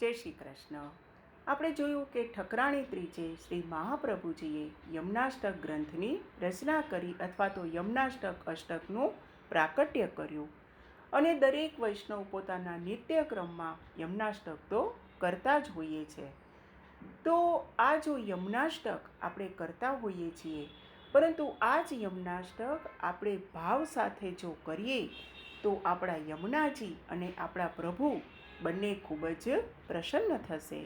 જય શ્રી કૃષ્ણ. આપણે જોયું કે ઠકરાણી ત્રીજે શ્રી મહાપ્રભુજીએ યમનાષ્ટક ગ્રંથની રચના કરી અથવા તો યમનાષ્ટક અષ્ટકનું પ્રાકટ્ય કર્યું અને દરેક વૈષ્ણવ પોતાના નિત્યક્રમમાં યમનાષ્ટક તો કરતા જ હોઈએ છે. તો આ જો યમનાષ્ટક આપણે કરતા હોઈએ છીએ, પરંતુ આ જ યમનાષ્ટક આપણે ભાવ સાથે જો કરીએ તો આપણા યમુનાજી અને આપણા પ્રભુ બંને ખૂબ જ પ્રસન્ન થશે.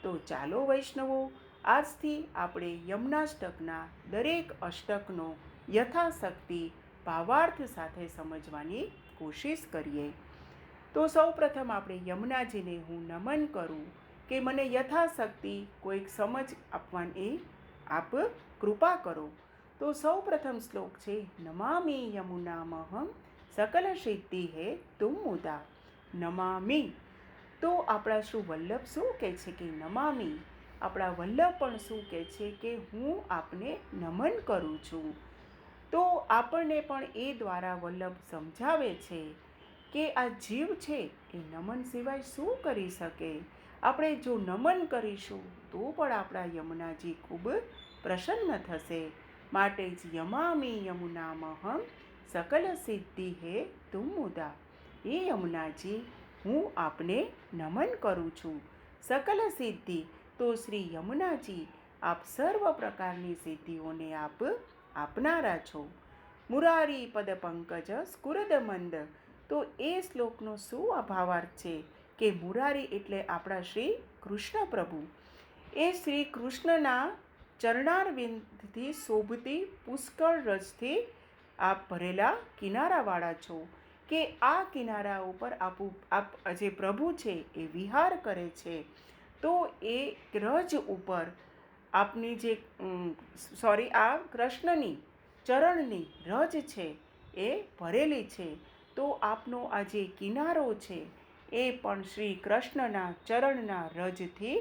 તો ચાલો વૈષ્ણવો, આજથી આપણે યમનાષ્ટકના દરેક અષ્ટકનો યથાશક્તિ ભાવાર્થ સાથે સમજવાની કોશિશ કરીએ. તો સૌપ્રથમ આપણે યમુનાજીને હું નમન કરું કે મને યથાશક્તિ કોઈક સમજ આપવાની આપ કૃપા કરો. તો સૌપ્રથમ શ્લોક છે, નમામિ યમુનામહં સકલ સિદ્ધિ હે તુમ મુદા. નમામિ, તો આપણા શું વલ્લભ શું કહે છે કે નમામિ, આપણા વલ્લભ પણ શું કહે છે કે હું આપને નમન કરું છું. તો આપણને પણ એ દ્વારા વલ્લભ સમજાવે છે કે આ જીવ છે એ નમન સિવાય શું કરી શકે. આપણે જો નમન કરીશું તો પણ આપણા યમુનાજી ખૂબ પ્રસન્ન થશે. માટે જ યમામિ યમુનામહં સકલ સિદ્ધિ હે તુમ મુદા. એ યમુનાજી, હું આપને નમન કરું છું. સકલ સિદ્ધિ, તો શ્રી યમુનાજી આપ સર્વ પ્રકારની સિદ્ધિઓને આપ આપનારા છો. મુરારી પદ પંકજ સ્કુરદ મંદ, તો એ શ્લોકનો શું ભાવાર્થ છે કે મુરારી એટલે આપણા શ્રી કૃષ્ણ પ્રભુ. એ શ્રી કૃષ્ણના ચરણારવિંદથી શોભતી પુષ્કળ રસથી આપ ભરેલા કિનારાવાળા છો, કે આ કિનારા ઉપર આપ જે પ્રભુ છે એ વિહાર કરે છે. તો એ રજ ઉપર આપની જે આ કૃષ્ણની ચરણની રજ છે એ ભરેલી છે. તો આપનો આ જે કિનારો છે એ પણ શ્રી કૃષ્ણના ચરણના રજથી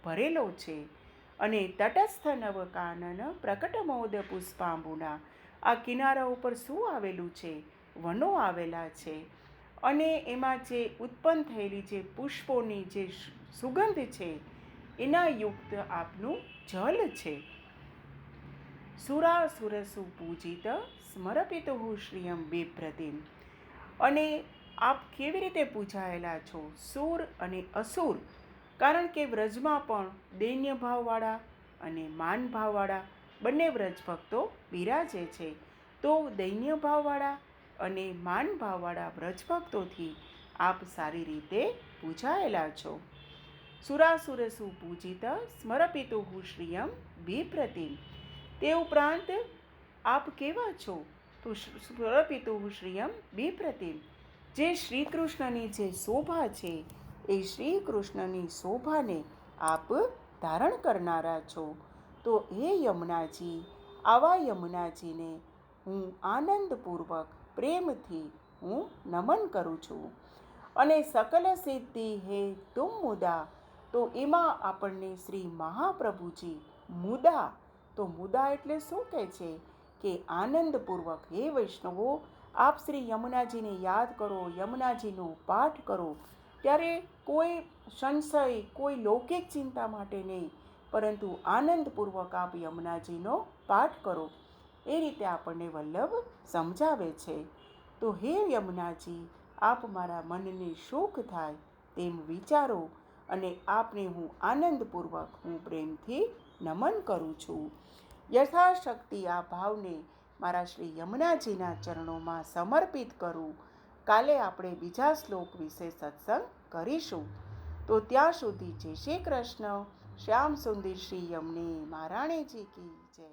ભરેલો છે. અને તટસ્થ નવકાનન પ્રકટમોદ પુષ્પાંબુના, આ કિનારા ઉપર શું આવેલું છે? વનો આવેલા છે. અને એમાં જે ઉત્પન્ન થયેલી જે પુષ્પોની જે સુગંધ છે એના યુક્ત આપનું જલ છે. સુરાસુરસુ પૂજિત સ્મરપિતુ શ્રિયમ બિભ્રતિમ. અને આપ કેવી રીતે પૂજાયેલા છો? સુર અને અસુર, કારણ કે વ્રજમાં પણ દૈન્ય ભાવવાળા અને માન ભાવવાળા બંને વ્રજ ભક્તો બિરાજે છે. તો દૈન્ય ભાવવાળા અને માન ભાવવાળા વ્રજભક્તોથી આપ સારી રીતે પૂજાયેલા છો. સુરાસુરસુ પૂજિત સ્મરપિતુ શ્રિયમ બિભ્રતિમ. તે ઉપરાંત આપ કેવા છો? તો સ્મરપિતુ શ્રિયમ બિભ્રતિમ, જે શ્રી કૃષ્ણની જે શોભા છે એ શ્રી કૃષ્ણની શોભાને આપ ધારણ કરનારા છો. તો હે યમુનાજી, આવા યમુનાજીને હું આનંદપૂર્વક પ્રેમથી હું નમન કરું છું. અને સકલ સિદ્ધિ હે તુમ મુદા, તો એમાં આપણને શ્રી મહાપ્રભુજી મુદા, તો મુદા એટલે શું કહે છે કે આનંદપૂર્વક. હે વૈષ્ણવો, આપ શ્રી યમુનાજીને યાદ કરો, યમુનાજીનો પાઠ કરો, ત્યારે કોઈ સંશય, કોઈ લૌકિક ચિંતા માટે નહીં, પરંતુ આનંદપૂર્વક આપ યમુનાજીનો પાઠ કરો. એ રીતે આપણને વલ્લભ સમજાવે છે. તો હે યમુનાજી, આપ મારા મનને સુખ થાય તેમ વિચારો, અને આપને હું આનંદપૂર્વક હું પ્રેમથી નમન કરું છું. યથાશક્તિ આ ભાવને મારા શ્રી યમુનાજીના ચરણોમાં સમર્પિત કરું. કાલે આપણે બીજા શ્લોક વિશે સત્સંગ કરીશું. તો ત્યાં સુધી જય શ્રી કૃષ્ણ. શ્યામ સુંદર શ્રી યમને મહારાણીજી કી જય.